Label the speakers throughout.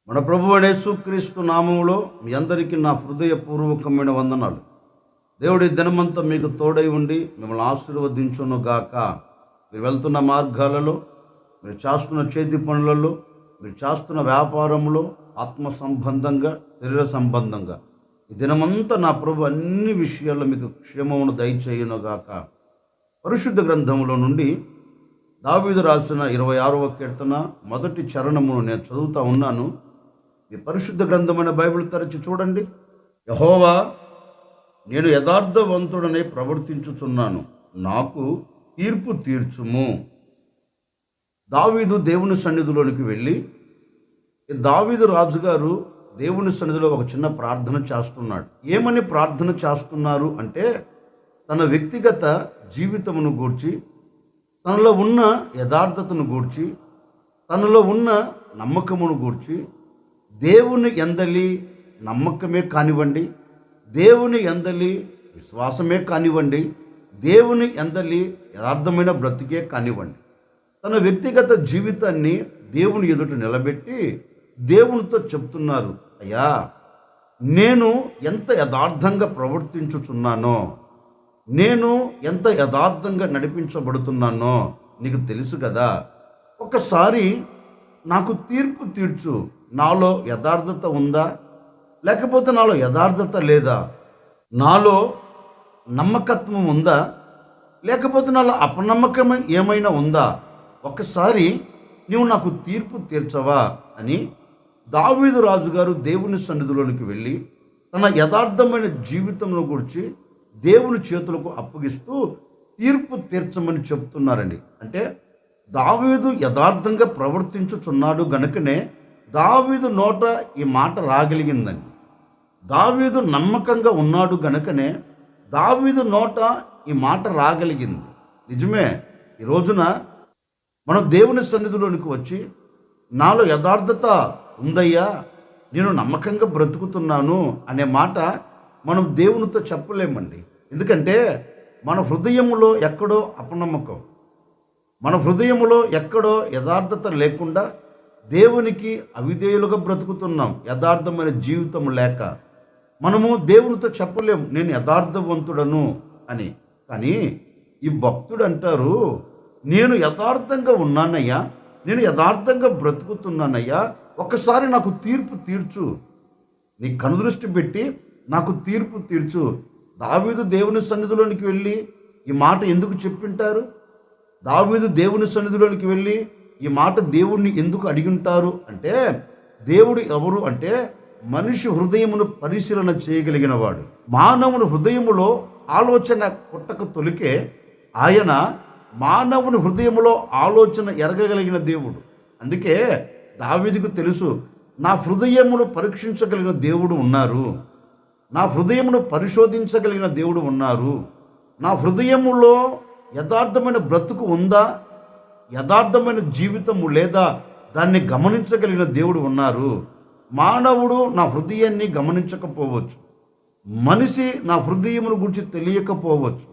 Speaker 1: మన ప్రభువైన యేసుక్రీస్తు నామములో మీ అందరికీ నా హృదయపూర్వకమైన వందనాలు. దేవుడి దినమంతా మీకు తోడై ఉండి మిమ్మల్ని ఆశీర్వదించును గాక. మీరు వెళ్తున్న మార్గాలలో, మీరు చేస్తున్న చేతి పనులలో, మీరు చేస్తున్న వ్యాపారంలో, ఆత్మ సంబంధంగా, శరీర సంబంధంగా ఈ దినమంతా నా ప్రభు అన్ని విషయాల్లో మీకు క్షేమమును దయచేయును గాక. పరిశుద్ధ గ్రంథములో నుండి దావీదు రాసిన 26వ కీర్తన మొదటి చరణమును నేను చదువుతా ఉన్నాను. ఈ పరిశుద్ధ గ్రంథమైన బైబిల్ తెరచి చూడండి. యెహోవా, నేను యథార్థవంతుడనే ప్రవర్తించుచున్నాను, నాకు తీర్పు తీర్చుము. దావీదు దేవుని సన్నిధిలోనికి వెళ్ళి, దావీదు రాజుగారు దేవుని సన్నిధిలో ఒక చిన్న ప్రార్థన చేస్తున్నాడు. ఏమని ప్రార్థన చేస్తున్నారు అంటే, తన వ్యక్తిగత జీవితమును గూర్చి, తనలో ఉన్న యథార్థతను గూర్చి, తనలో ఉన్న నమ్మకమును గూర్చి, దేవుని యందలి నమ్మకమే కానివ్వండి, దేవుని యందలి విశ్వాసమే కానివ్వండి, దేవుని యందలి యథార్థమైన బ్రతికే కానివ్వండి, తన వ్యక్తిగత జీవితాన్ని దేవుని ఎదుట నిలబెట్టి దేవునితో చెప్తున్నారు. అయ్యా, నేను ఎంత యథార్థంగా ప్రవర్తించుచున్నానో, నేను ఎంత యథార్థంగా నడిపించబడుతున్నానో నీకు తెలుసు కదా. ఒకసారి నాకు తీర్పు తీర్చు. నాలో యథార్థత ఉందా, లేకపోతే నాలో యథార్థత లేదా? నాలో నమ్మకత్వం ఉందా, లేకపోతే నాలో అపనమ్మకం ఏమైనా ఉందా? ఒకసారి నీవు నాకు తీర్పు తీర్చవా అని దావీదు రాజుగారు దేవుని సన్నిధిలోనికి వెళ్ళి తన యథార్థమైన జీవితంలో గురించి దేవుని చేతులకు అప్పగిస్తూ తీర్పు తీర్చమని చెప్తున్నారండి. అంటే దావీదు యథార్థంగా ప్రవర్తించుచున్నాడు గనుకనే దావీదు నోట ఈ మాట రాగలిగిందండి. దావీదు నమ్మకంగా ఉన్నాడు గనుకనే దావీదు నోట ఈ మాట రాగలిగింది. నిజమే, ఈ రోజున మనం దేవుని సన్నిధిలోనికి వచ్చి, నాలో యథార్థత ఉందయ్యా, నేను నమ్మకంగా బ్రతుకుతున్నాను అనే మాట మనం దేవునితో చెప్పలేమండి. ఎందుకంటే మన హృదయములో ఎక్కడో అపనమ్మకం, మన హృదయములో ఎక్కడో యథార్థత లేకుండా దేవునికి అవిధేయులుగా బ్రతుకుతున్నాం. యథార్థమైన జీవితం లేక మనము దేవునితో చెప్పలేము నేను యథార్థవంతుడను అని. కానీ ఈ భక్తుడు అంటారు, నేను యథార్థంగా ఉన్నానయ్యా, నేను యథార్థంగా బ్రతుకుతున్నానయ్యా, ఒక్కసారి నాకు తీర్పు తీర్చు, నీ కనుదృష్టి పెట్టి నాకు తీర్పు తీర్చు. దావీదు దేవుని సన్నిధిలోనికి వెళ్ళి ఈ మాట ఎందుకు చెప్పింటారు? దావీదు దేవుని సన్నిధిలోనికి వెళ్ళి ఈ మాట దేవుణ్ణి ఎందుకు అడిగింటారు అంటే, దేవుడు ఎవరు అంటే మనిషి హృదయమును పరిశీలన చేయగలిగిన వాడు. మానవుని హృదయములో ఆలోచన పుట్టక తొలికే ఆయన మానవుని హృదయములో ఆలోచన ఎరగగలిగిన దేవుడు. అందుకే దావీదుకు తెలుసు, నా హృదయమును పరీక్షించగలిగిన దేవుడు ఉన్నారు, నా హృదయమును పరిశోధించగలిగిన దేవుడు ఉన్నారు, నా హృదయములో యథార్థమైన బ్రతుకు ఉందా, యథార్థమైన జీవితము లేదా దాన్ని గమనించగలిగిన దేవుడు ఉన్నారు. మానవుడు నా హృదయాన్ని గమనించకపోవచ్చు, మనిషి నా హృదయమును గురించి తెలియకపోవచ్చు,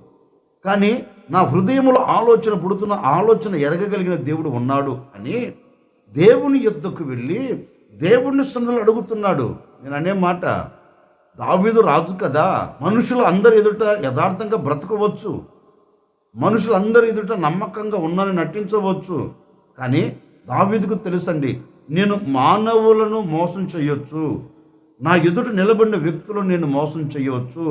Speaker 1: కానీ నా హృదయములో ఆలోచన పుడుతున్న ఆలోచన ఎరగగలిగిన దేవుడు ఉన్నాడు అని దేవుని యొద్దకు వెళ్ళి దేవుని సన్నిధిలో అడుగుతున్నాడు. నేను అనే మాట, దావీదు రాజు కదా, మనుషులు అందరి ఎదుట యథార్థంగా బ్రతకవచ్చు, మనుషులందరి ఎదుట నమ్మకంగా ఉన్నానని నటించవచ్చు. కానీ దావీదుకు తెలుసండి, నేను మానవులను మోసం చేయొచ్చు, నా ఎదుట నిలబడిన వ్యక్తులను నేను మోసం చేయవచ్చు,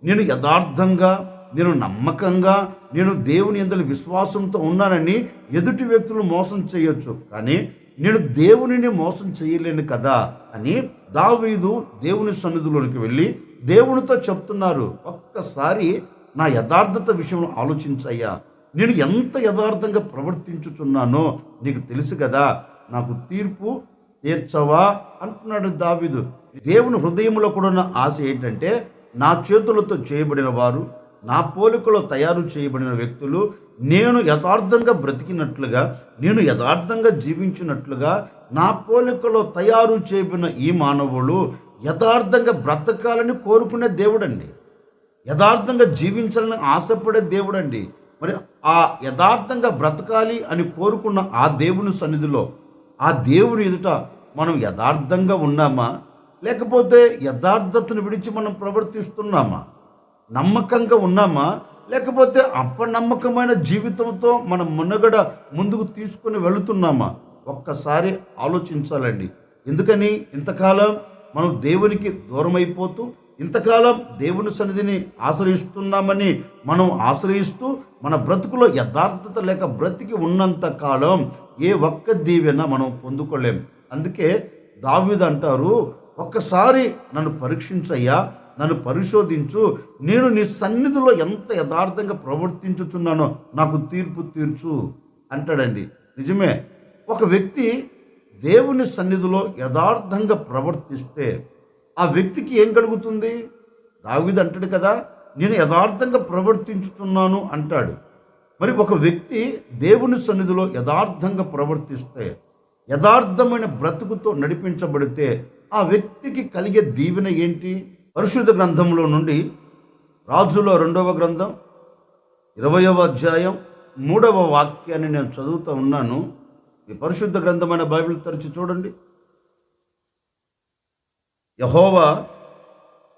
Speaker 1: నేను యథార్థంగా, నేను నమ్మకంగా, నేను దేవుని యందు విశ్వాసంతో ఉన్నానని ఎదుటి వ్యక్తులు మోసం చేయొచ్చు, కానీ నేను దేవునిని మోసం చేయలేను కదా అని దావీదు దేవుని సన్నిధిలోనికి వెళ్ళి దేవునితో చెప్తున్నారు. ఒక్కసారి నా యథార్థత విషయంలో ఆలోచించయ్యా, నేను ఎంత యథార్థంగా ప్రవర్తించుచున్నానో నీకు తెలుసు కదా, నాకు తీర్పు తీర్చవా అంటున్నాడు దావీదు. దేవుని హృదయంలో కూడా ఉన్న ఆశ ఏంటంటే, నా చేతులతో చేయబడిన వారు, నా పోలికలో తయారు చేయబడిన వ్యక్తులు నేను యథార్థంగా బ్రతికినట్లుగా, నేను యథార్థంగా జీవించినట్లుగా నా పోలికలో తయారు చేయబడిన ఈ మానవులు యథార్థంగా బ్రతకాలని కోరుకునే దేవుడండి, యథార్థంగా జీవించాలని ఆశపడే దేవుడండి. మరి ఆ యథార్థంగా బ్రతకాలి అని కోరుకున్న ఆ దేవుని సన్నిధిలో, ఆ దేవుని ఎదుట మనం యథార్థంగా ఉన్నామా, లేకపోతే యథార్థతను విడిచి మనం ప్రవర్తిస్తున్నామా? నమ్మకంగా ఉన్నామా, లేకపోతే అపనమ్మకమైన జీవితంతో మన మనుగడ ముందుకు తీసుకుని వెళుతున్నామా? ఒక్కసారి ఆలోచించాలండి. ఎందుకని ఇంతకాలం మనం దేవునికి దూరమైపోతూ, ఇంతకాలం దేవుని సన్నిధిని ఆశ్రయిస్తున్నామని మనం ఆశ్రయిస్తూ మన బ్రతుకులో యథార్థత లేక బ్రతికి ఉన్నంత కాలం ఏ ఒక్క దీవెన మనం పొందుకోలేం. అందుకే దావీదు అంటారు, ఒక్కసారి నన్ను పరీక్షించయ్యా, నన్ను పరిశోధించు, నేను నీ సన్నిధిలో ఎంత యథార్థంగా ప్రవర్తించుచున్నానో నాకు తీర్పు తీర్చు అంటాడండి. నిజమే, ఒక వ్యక్తి దేవుని సన్నిధిలో యథార్థంగా ప్రవర్తిస్తే ఆ వ్యక్తికి ఏం కలుగుతుంది? దావీదు అంటాడు కదా, నేను యథార్థంగా ప్రవర్తించుతున్నాను అంటాడు. మరి ఒక వ్యక్తి దేవుని సన్నిధిలో యథార్థంగా ప్రవర్తిస్తే, యథార్థమైన బ్రతుకుతో నడిపించబడితే ఆ వ్యక్తికి కలిగే దీవెన ఏంటి? పరిశుద్ధ గ్రంథంలో నుండి రాజుల 2వ గ్రంథం 20వ అధ్యాయం 3వ వాక్యాన్ని నేను చదువుతూ ఉన్నాను. ఈ పరిశుద్ధ గ్రంథమైన బైబిల్ తెరిచి చూడండి. యెహోవా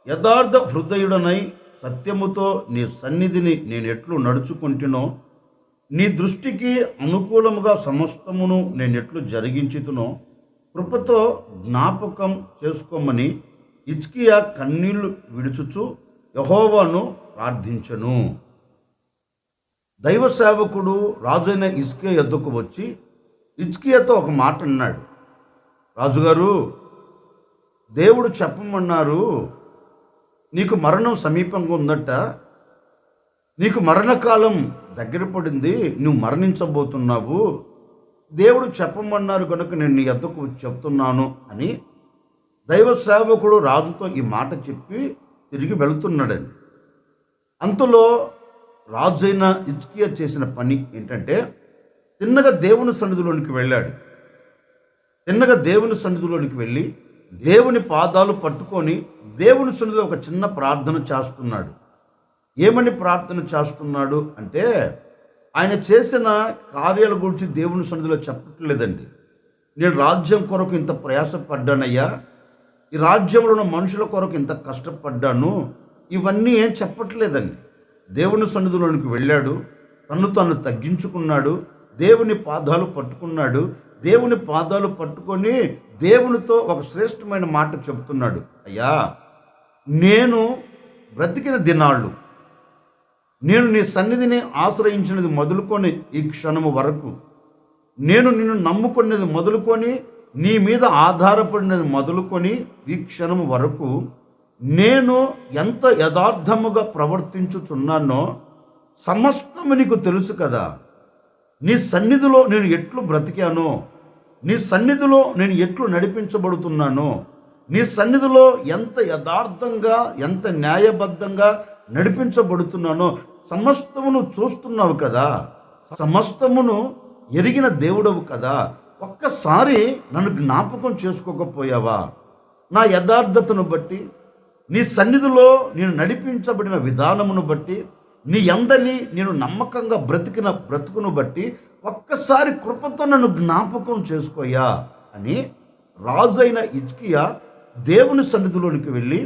Speaker 1: యథార్థ హృదయుడనై సత్యముతో నీ సన్నిధిని నేను ఎట్లు నడుచుకుంటునో, నీ దృష్టికి అనుకూలముగా సమస్తమును నేను ఎట్లు జరిగించుతునో కృపతో జ్ఞాపకం చేసుకోమని హిజ్కియా కన్నీళ్లు విడుచుచు యెహోవాను ప్రార్థించెను. దైవ సేవకుడు రాజైన హిజ్కియా యొద్దకు వచ్చి హిజ్కియాతో ఒక మాట అన్నాడు. రాజుగారు, దేవుడు చెప్పమన్నారు, నీకు మరణం సమీపంగా ఉందట, నీకు మరణకాలం దగ్గర పడింది, నువ్వు మరణించబోతున్నావు, దేవుడు చెప్పమన్నారు కనుక నేను నీ యొద్దకు వచ్చి చెప్తున్నాను అని దైవ సేవకుడు రాజుతో ఈ మాట చెప్పి తిరిగి వెళుతున్నాడండి. అంతలో రాజు అయిన హిజ్కియా చేసిన పని ఏంటంటే, తిన్నగా దేవుని సన్నిధిలోనికి వెళ్ళాడు. తిన్నగా దేవుని సన్నిధిలోనికి వెళ్ళి దేవుని పాదాలు పట్టుకొని దేవుని సన్నిధిలో ఒక చిన్న ప్రార్థన చేస్తున్నాడు. ఏమని ప్రార్థన చేస్తున్నాడు అంటే, ఆయన చేసిన కార్యాల గురించి దేవుని సన్నిధిలో చెప్పట్లేదండి. నేను రాజ్యం కొరకు ఇంత ప్రయాసపడ్డానయ్యా, ఈ రాజ్యంలో ఉన్న మనుషుల కొరకు ఇంత కష్టపడ్డాను, ఇవన్నీ ఏం చెప్పట్లేదండి. దేవుని సన్నిధిలోనికి వెళ్ళాడు, తను తగ్గించుకున్నాడు, దేవుని పాదాలు పట్టుకున్నాడు. దేవుని పాదాలు పట్టుకొని దేవునితో ఒక శ్రేష్టమైన మాట చెబుతున్నాడు. అయ్యా, నేను బ్రతికిన దినాళ్ళు, నేను నీ సన్నిధిని ఆశ్రయించినది మొదలుకొని ఈ క్షణము వరకు, నేను నిన్ను నమ్ముకున్నది మొదలుకొని, నీ మీద ఆధారపడినది మొదలుకొని ఈ క్షణము వరకు నేను ఎంత యథార్థముగా ప్రవర్తించుచున్నానో సమస్తము నీకు తెలుసు కదా. నీ సన్నిధిలో నేను ఎట్లు బ్రతికానో, నీ సన్నిధిలో నేను ఎట్లు నడిపించబడుతున్నానో, నీ సన్నిధిలో ఎంత యథార్థంగా ఎంత న్యాయబద్ధంగా నడిపించబడుతున్నానో సమస్తమును చూస్తున్నావు కదా, సమస్తమును ఎరిగిన దేవుడవు కదా. ఒక్కసారి నన్ను జ్ఞాపకం చేసుకోకపోయావా? నా యథార్థతను బట్టి, నీ సన్నిధిలో నేను నడిపించబడిన విధానమును బట్టి, నీ అందలి నేను నమ్మకంగా బ్రతికిన బ్రతుకును బట్టి ఒక్కసారి కృపతో నన్ను జ్ఞాపకం చేసుకోయా అని రాజైన హిజ్కియా దేవుని సన్నిధిలోనికి వెళ్ళి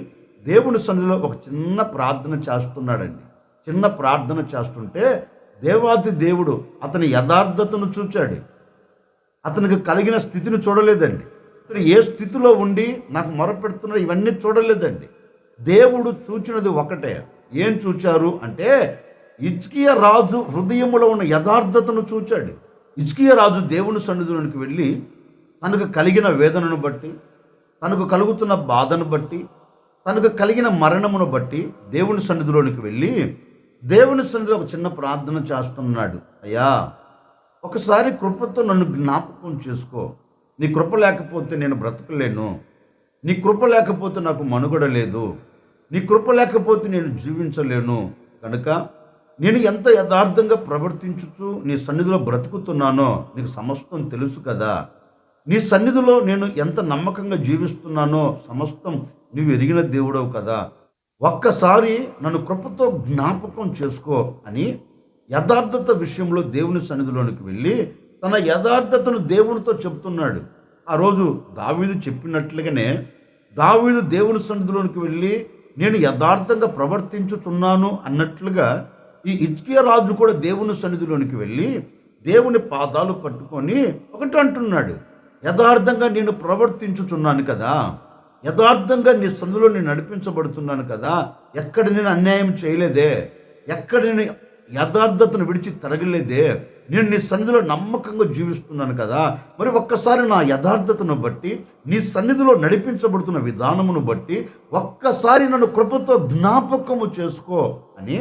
Speaker 1: దేవుని సన్నిధిలో ఒక చిన్న ప్రార్థన చేస్తున్నాడండి. చిన్న ప్రార్థన చేస్తుంటే దేవాది దేవుడు అతని యథార్థతను చూచాడు. అతనికి కలిగిన స్థితిని చూడలేదండి. అతను ఏ స్థితిలో ఉండి నాకు మొరపెడుతున్నా ఇవన్నీ చూడలేదండి. దేవుడు చూచినది ఒకటే. ఏం చూచారు అంటే, హిజ్కియా రాజు హృదయములో ఉన్న యథార్థతను చూచాడు. హిజ్కియా రాజు దేవుని సన్నిధిలోనికి వెళ్ళి తనకు కలిగిన వేదనను బట్టి, తనకు కలుగుతున్న బాధను బట్టి, తనకు కలిగిన మరణమును బట్టి దేవుని సన్నిధిలోనికి వెళ్ళి దేవుని సన్నిధిలో ఒక చిన్న ప్రార్థన చేస్తున్నాడు. అయ్యా, ఒకసారి కృపతో నన్ను జ్ఞాపకం చేసుకో. నీ కృప లేకపోతే నేను బ్రతకలేను, నీ కృప లేకపోతే నాకు మనుగడ లేదు, నీ కృప లేకపోతే నేను జీవించలేను. కనుక నేను ఎంత యథార్థంగా ప్రవర్తించుచు నీ సన్నిధిలో బ్రతుకుతున్నానో నీకు సమస్తం తెలుసు కదా. నీ సన్నిధిలో నేను ఎంత నమ్మకంగా జీవిస్తున్నానో సమస్తం నువ్వు ఎరిగిన దేవుడవు కదా. ఒక్కసారి నన్ను కృపతో జ్ఞాపకం చేసుకో అని యథార్థత విషయంలో దేవుని సన్నిధిలోనికి వెళ్ళి తన యథార్థతను దేవునితో చెప్తున్నాడు. ఆ రోజు దావీదు చెప్పినట్లుగానే దావీదు దేవుని సన్నిధిలోనికి వెళ్ళి నేను యథార్థంగా ప్రవర్తించుచున్నాను అన్నట్లుగా ఈ హిజ్కియా రాజు కూడా దేవుని సన్నిధిలోనికి వెళ్ళి దేవుని పాదాలు పట్టుకొని ఒకటి అంటున్నాడు, యథార్థంగా నేను ప్రవర్తించుచున్నాను కదా, యథార్థంగా నీ సన్నిధిలో నేను నడిపించబడుతున్నాను కదా, ఎక్కడ నేను అన్యాయం చేయలేదే, ఎక్కడ నేను యథార్థతను విడిచి తిరగలేదే, నేను నీ సన్నిధిలో నమ్మకంగా జీవిస్తున్నాను కదా, మరి ఒక్కసారి నా యథార్థతను బట్టి నీ సన్నిధిలో నడిపించబడుతున్న విధానమును బట్టి ఒక్కసారి నన్ను కృపతో జ్ఞాపకము చేసుకో అని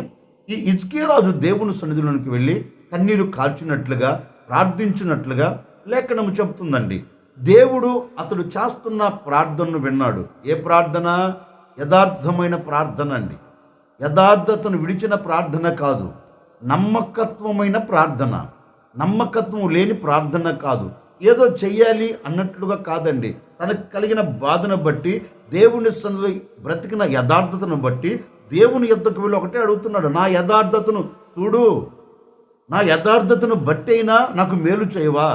Speaker 1: ఈ హిజ్కియా రాజు దేవుని సన్నిధిలోనికి వెళ్ళి కన్నీరు కార్చినట్లుగా ప్రార్థించినట్లుగా లేఖనము చెబుతుందండి. దేవుడు అతడు చేస్తున్న ప్రార్థనను విన్నాడు. ఏ ప్రార్థన? యథార్థమైన ప్రార్థన అండి. యథార్థతను విడిచిన ప్రార్థన కాదు, నమ్మకత్వమైన ప్రార్థన. నమ్మకత్వం లేని ప్రార్థన కాదు, ఏదో చెయ్యాలి అన్నట్లుగా కాదండి. తనకు కలిగిన బాధను బట్టి దేవుని సన్నిధిలో బ్రతికిన యథార్థతను బట్టి దేవుని యొద్దకు వెళ్ళి ఒకటే అడుగుతున్నాడు, నా యథార్థతను చూడు, నా యథార్థతను బట్టైనా నాకు మేలు చేయవా,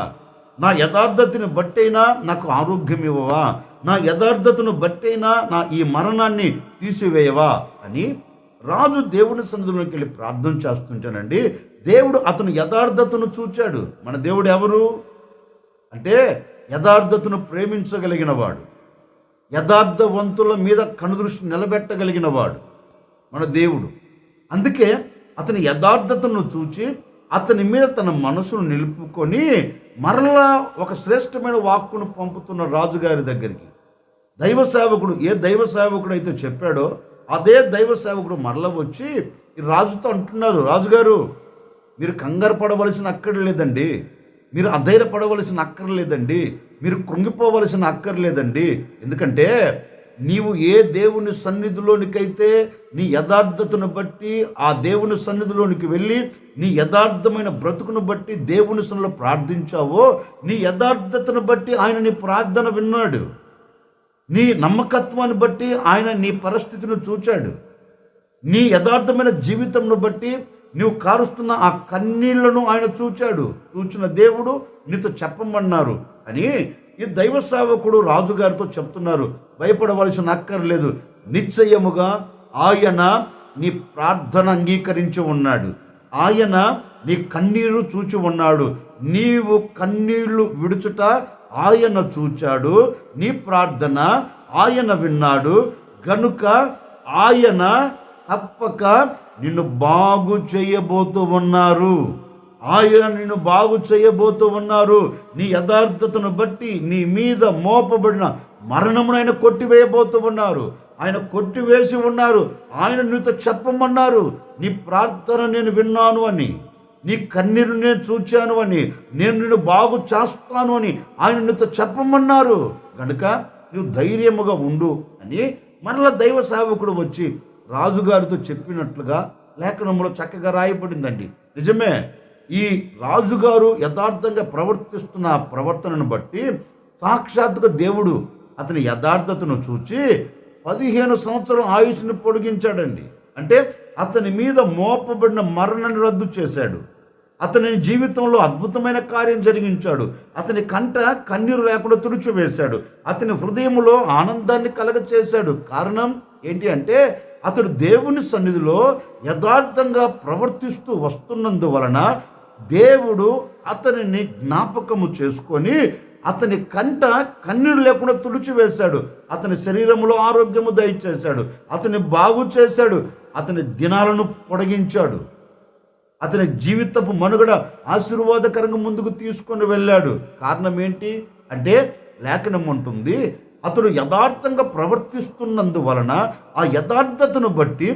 Speaker 1: నా యథార్థతను బట్టైనా నాకు ఆరోగ్యం ఇవ్వవా, నా యథార్థతను బట్టైనా నా ఈ మరణాన్ని తీసివేయవా అని రాజు దేవుని సన్నిధిలోకి వెళ్ళి ప్రార్థన చేస్తుంటానండి. దేవుడు అతను యథార్థతను చూచాడు. మన దేవుడు ఎవరు అంటే యథార్థతను ప్రేమించగలిగిన వాడు, యథార్థవంతుల మీద కనుదృష్టి నిలబెట్టగలిగిన వాడు మన దేవుడు. అందుకే అతని యథార్థతను చూచి అతని మీద తన మనసును నిలుపుకొని మరలా ఒక శ్రేష్టమైన వాక్కును పంపుతున్న రాజుగారి దగ్గరికి దైవ సేవకుడు, ఏ దైవ సేవకుడు అయితే చెప్పాడో అదే దైవ సేవకుడు మరలా వచ్చి ఈ రాజుతో అంటున్నారు, రాజుగారు మీరు కంగారు పడవలసిన అక్కర్లేదండి, మీరు అధైర్యపడవలసిన అక్కర్లేదండి, మీరు కృంగిపోవలసిన అక్కర్లేదండి. ఎందుకంటే నీవు ఏ దేవుని సన్నిధిలోనికైతే నీ యథార్థతను బట్టి ఆ దేవుని సన్నిధిలోనికి వెళ్ళి నీ యథార్థమైన బ్రతుకును బట్టి దేవుని సన్నిధిలో ప్రార్థించావో నీ యథార్థతను బట్టి ఆయన నీ ప్రార్థన విన్నాడు. నీ నమ్మకత్వాన్ని బట్టి ఆయన నీ పరిస్థితిని చూచాడు. నీ యథార్థమైన జీవితంను బట్టి నువ్వు కారుస్తున్న ఆ కన్నీళ్లను ఆయన చూచాడు. చూచిన దేవుడు నీతో చెప్పమన్నారు అని ఈ దైవ సేవకుడు రాజుగారితో చెప్తున్నారు. భయపడవలసిన అక్కర్లేదు, నిశ్చయముగా ఆయన నీ ప్రార్థన అంగీకరించి ఉన్నాడు, ఆయన నీ కన్నీరు చూచి ఉన్నాడు, నీవు కన్నీళ్లు విడుచుట ఆయన చూచాడు, నీ ప్రార్థన ఆయన విన్నాడు, గనుక ఆయన తప్పక నిన్ను బాగు చేయబోతూ ఉన్నారు. ఆయన నిన్ను బాగు చేయబోతూ ఉన్నారు. నీ యథార్థతను బట్టి నీ మీద మోపబడిన మరణమును ఆయన కొట్టివేయబోతూ ఉన్నారు. ఆయన కొట్టివేసి ఉన్నారు. ఆయన నీతో చెప్పమన్నారు, నీ ప్రార్థన నేను విన్నాను అని, నీ కన్నీరు నేను చూచాను అని, నేను నిన్ను బాగు చేస్తాను అని ఆయన నీతో చెప్పమన్నారు. కనుక నువ్వు ధైర్యముగా ఉండు అని మరలా దైవ సేవకుడు వచ్చి రాజుగారితో చెప్పినట్లుగా లేఖనంలో చక్కగా రాయబడిందండి. నిజమే, ఈ రాజుగారు యథార్థంగా ప్రవర్తిస్తున్న ప్రవర్తనను బట్టి సాక్షాత్తుగా దేవుడు అతని యథార్థతను చూచి 15 సంవత్సరం ఆయుష్ని పొడిగించాడండి. అంటే అతని మీద మోపబడిన మరణాన్ని రద్దు చేశాడు. అతని జీవితంలో అద్భుతమైన కార్యం జరిగించాడు. అతని కంట కన్నీరు లేకుండా తుడిచివేశాడు. అతని హృదయంలో ఆనందాన్ని కలగచేశాడు. కారణం ఏంటి అంటే అతడు దేవుని సన్నిధిలో యథార్థంగా ప్రవర్తిస్తూ వస్తున్నందువలన దేవుడు అతనిని జ్ఞాపకము చేసుకొని అతని కంట కన్నీరు లేకుండా తుడిచివేశాడు. అతని శరీరంలో ఆరోగ్యము దయచేశాడు. అతని బాగు చేశాడు. అతని దినాలను పొడిగించాడు. అతని జీవితపు మనుగడ ఆశీర్వాదకరంగా ముందుకు తీసుకొని వెళ్ళాడు. కారణం ఏంటి అంటే లేఖనం ఉంటుంది, అతడు యథార్థంగా ప్రవర్తిస్తున్నందువలన ఆ యథార్థతను బట్టి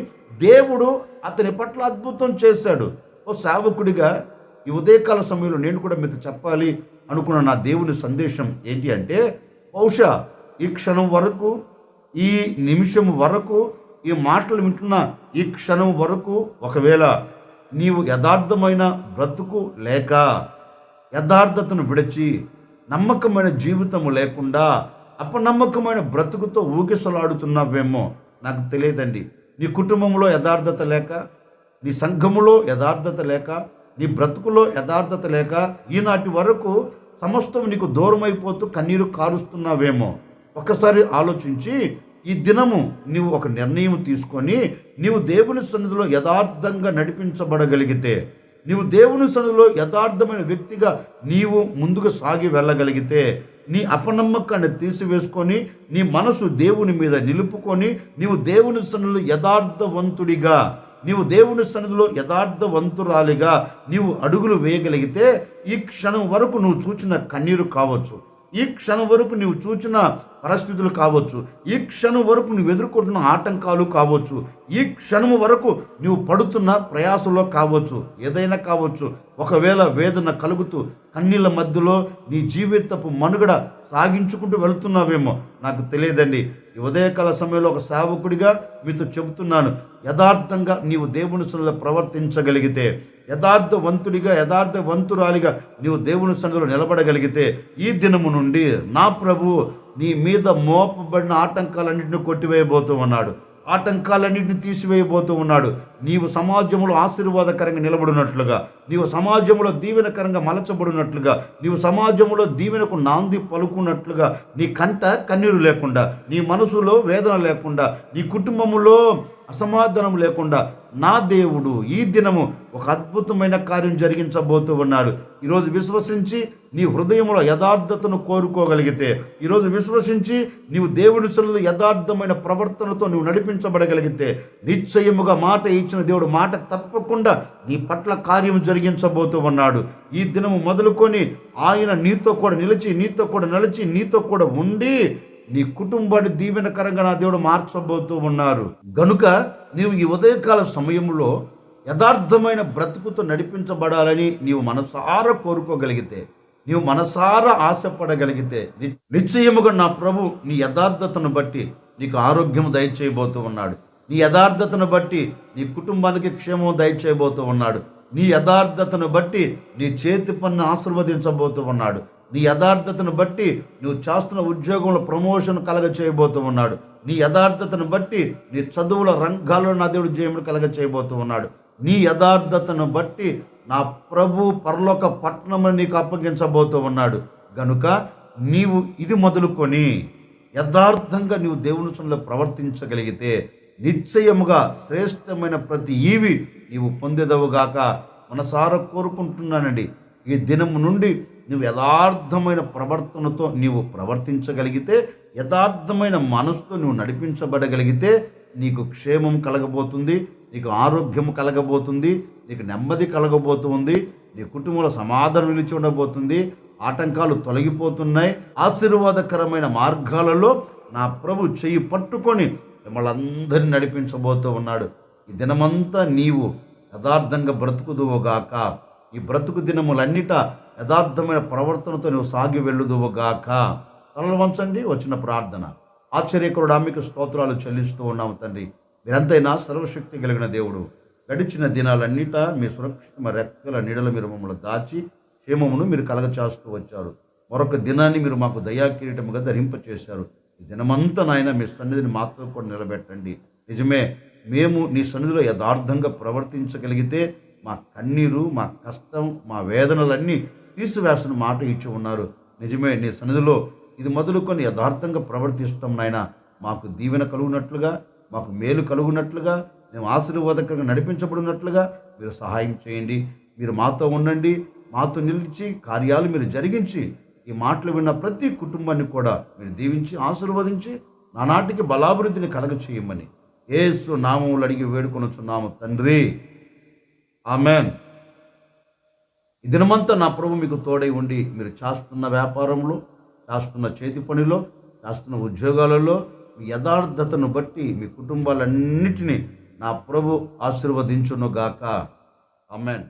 Speaker 1: దేవుడు అతని పట్ల అద్భుతం చేశాడు. ఓ సేవకుడిగా ఈ ఉదయకాల సమయంలో నేను కూడా మీతో చెప్పాలి అనుకున్న నా దేవుని సందేశం ఏంటి అంటే, బహుశా ఈ క్షణం వరకు, ఈ నిమిషం వరకు, ఈ మాటలు వింటున్న ఈ క్షణం వరకు ఒకవేళ నీవు యథార్థమైన బ్రతుకు లేక యథార్థతను విడిచి నమ్మకమైన జీవితము లేకుండా అపనమ్మకమైన బ్రతుకుతో ఊగిసలాడుతున్నావేమో నాకు తెలియదండి. నీ కుటుంబంలో యథార్థత లేక, నీ సంఘములో యథార్థత లేక, నీ బ్రతుకులో యథార్థత లేక ఈనాటి వరకు సమస్తం నీకు దూరం అయిపోతూ కన్నీరు కారుస్తున్నావేమో. ఒక్కసారి ఆలోచించి ఈ దినము నీవు ఒక నిర్ణయం తీసుకొని నీవు దేవుని సన్నిధిలో యథార్థంగా నడిపించబడగలిగితే, నీవు దేవుని సన్నిధిలో యథార్థమైన వ్యక్తిగా నీవు ముందుకు సాగి వెళ్ళగలిగితే, నీ అపనమ్మకాన్ని తీసివేసుకొని నీ మనసు దేవుని మీద నిలుపుకొని నీవు దేవుని సన్నిధిలో యథార్థవంతుడిగా, నీవు దేవుని సన్నిధిలో యథార్థవంతురాలిగా నీవు అడుగులు వేయగలిగితే, ఈ క్షణం వరకు నువ్వు చూచిన కన్నీరు కావచ్చు, ఈ క్షణం వరకు నువ్వు చూచిన పరిస్థితులు కావచ్చు, ఈ క్షణం వరకు నువ్వు ఎదుర్కొంటున్న ఆటంకాలు కావచ్చు, ఈ క్షణం వరకు నువ్వు పడుతున్న ప్రయాసంలో కావచ్చు, ఏదైనా కావచ్చు. ఒకవేళ వేదన కలుగుతూ కన్నీళ్ళ మధ్యలో నీ జీవితపు మనుగడ సాగించుకుంటూ వెళుతున్నావేమో, నాకు తెలియదండి. ఈ ఉదయకాల సమయంలో ఒక సేవకుడిగా మీతో చెబుతున్నాను, యథార్థంగా నీవు దేవుని సన్నిధిలో ప్రవర్తించగలిగితే, యథార్థవంతుడిగా యథార్థవంతురాలిగా నీవు దేవుని సన్నిధిలో నిలబడగలిగితే, ఈ దినము నుండి నా ప్రభువు నీ మీద మోపబడిన ఆటంకాలన్నింటినీ కొట్టివేయబోతూ ఉన్నాడు, ఆటంకాలన్నింటినీ తీసివేయబోతూ ఉన్నాడు. నీవు సమాజంలో ఆశీర్వాదకరంగా నిలబడినట్లుగా, నీవు సమాజంలో దీవెనకరంగా మలచబడినట్లుగా, నీవు సమాజంలో దీవెనకు నాంది పలుకున్నట్లుగా, నీ కంట కన్నీరు లేకుండా, నీ మనసులో వేదన లేకుండా, నీ కుటుంబంలో అసమాధానం లేకుండా నా దేవుడు ఈ దినము ఒక అద్భుతమైన కార్యం జరిగించబోతూ ఉన్నాడు. ఈరోజు విశ్వసించి నీ హృదయంలో యథార్థతను కోరుకోగలిగితే, ఈరోజు విశ్వసించి నీవు దేవుని సన్నిధిలో యథార్థమైన ప్రవర్తనతో నువ్వు నడిపించబడగలిగితే, నిశ్చయముగా మాట ఇచ్చిన దేవుడు మాట తప్పకుండా నీ పట్ల కార్యం జరిగించబోతూ ఉన్నాడు. ఈ దినము మొదలుకొని ఆయన నీతో కూడా నిలిచి, నీతో కూడా నడిచి, నీతో కూడా ఉండి నీ కుటుంబాన్ని దీవెనకరంగా నా దేవుడు మార్చబోతూ ఉన్నారు. గనుక నీవు ఈ ఉదయకాల సమయంలో యథార్థమైన బ్రతుకుతో నడిపించబడాలని నీవు మనసారా కోరుకోగలిగితే, నీవు మనసారా ఆశపడగలిగితే, నిశ్చయముగా నా ప్రభు నీ యథార్థతను బట్టి నీకు ఆరోగ్యం దయచేయబోతూ ఉన్నాడు. నీ యథార్థతను బట్టి నీ కుటుంబానికి క్షేమం దయచేయబోతూ ఉన్నాడు. నీ యథార్థతను బట్టి నీ చేతి పన్ను ఆశీర్వదించబోతూ ఉన్నాడు. నీ యథార్థతను బట్టి నువ్వు చేస్తున్న ఉద్యోగంలో ప్రమోషన్ కలగ చేయబోతూ ఉన్నాడు. నీ యథార్థతను బట్టి నీ చదువుల రంగాల్లో నా దేవుడు జయమును కలగ చేయబోతూ ఉన్నాడు. నీ యథార్థతను బట్టి నా ప్రభు పరలోక పట్టణమును నీకు అప్పగించబోతూ ఉన్నాడు. గనుక నీవు ఇది మొదలుకొని యథార్థంగా నీవు దేవుని సన్నిధిలో ప్రవర్తించగలిగితే, నిశ్చయముగా శ్రేష్టమైన ప్రతి ఈవి నీవు పొందేదవుగాక మనసారా కోరుకుంటున్నానండి. ఈ దినము నుండి నువ్వు యథార్థమైన ప్రవర్తనతో నీవు ప్రవర్తించగలిగితే, యథార్థమైన మనసుతో నువ్వు నడిపించబడగలిగితే, నీకు క్షేమం కలగబోతుంది, నీకు ఆరోగ్యం కలగబోతుంది, నీకు నెమ్మది కలగబోతుంది, నీ కుటుంబంలో సమాధానం నిలిచి ఉండబోతుంది, ఆటంకాలు తొలగిపోతున్నాయి. ఆశీర్వాదకరమైన మార్గాలలో నా ప్రభు చెయ్యి పట్టుకొని మిమ్మల్ని అందరినీ నడిపించబోతూ ఉన్నాడు. ఈ దినమంతా నీవు యథార్థంగా బ్రతుకుదువుగాక. ఈ బ్రతుకు దినములన్నిట యథార్థమైన ప్రవర్తనతో నువ్వు సాగి వెళ్ళుదువుగాక. తలలు వంచండి. వచ్చిన ప్రార్థన. ఆశ్చర్యకరుడా మీకు స్తోత్రాలు చెల్లిస్తూ ఉన్నాము తండ్రి. మీరంతైనా సర్వశక్తి కలిగిన దేవుడు. గడిచిన దినాలన్నిట మీ సురక్షిత రెక్కల నీడలు మీరు మమ్మల్ని దాచి క్షేమమును మీరు కలగచేస్తూ వచ్చారు. మరొక దినాన్ని మీరు మాకు దయాకిరీటముగా ధరింపచేశారు. ఈ దినమంతా నాయన మీ సన్నిధిని మాతో కూడా నిలబెట్టండి. నిజమే, మేము నీ సన్నిధిలో యథార్థంగా ప్రవర్తించగలిగితే మా కన్నీరు, మా కష్టం, మా వేదనలన్నీ తీసివేసిన మాట ఇచ్చి ఉన్నారు. నిజమే, నీ సన్నిధిలో ఇది మొదలుకొని యథార్థంగా ప్రవర్తిస్తాం నాయన. మాకు దీవెన కలుగునట్లుగా, మాకు మేలు కలుగునట్లుగా, మేము ఆశీర్వాదకరంగా నడిపించబడినట్లుగా మీరు సహాయం చేయండి. మీరు మాతో ఉండండి, మాతో నిలిచి కార్యాలు మీరు జరిగించి ఈ మాటలు విన్న ప్రతి కుటుంబాన్ని కూడా మీరు దీవించి ఆశీర్వదించి నానాటికి బలాభివృద్ధిని కలగ చేయమని యేసు నామములో అడిగి వేడుకొనుచున్నాము తండ్రి. ఆమెన్. ఈ దినమంతా నా ప్రభు మీకు తోడై ఉండి మీరు చేస్తున్న వ్యాపారంలో, చేస్తున్న చేతి పనిలో, చేస్తున్న ఉద్యోగాలలో మీ యథార్థతను బట్టి మీ కుటుంబాలన్నిటినీ నా ప్రభు ఆశీర్వదించునుగాక. ఆమెన్.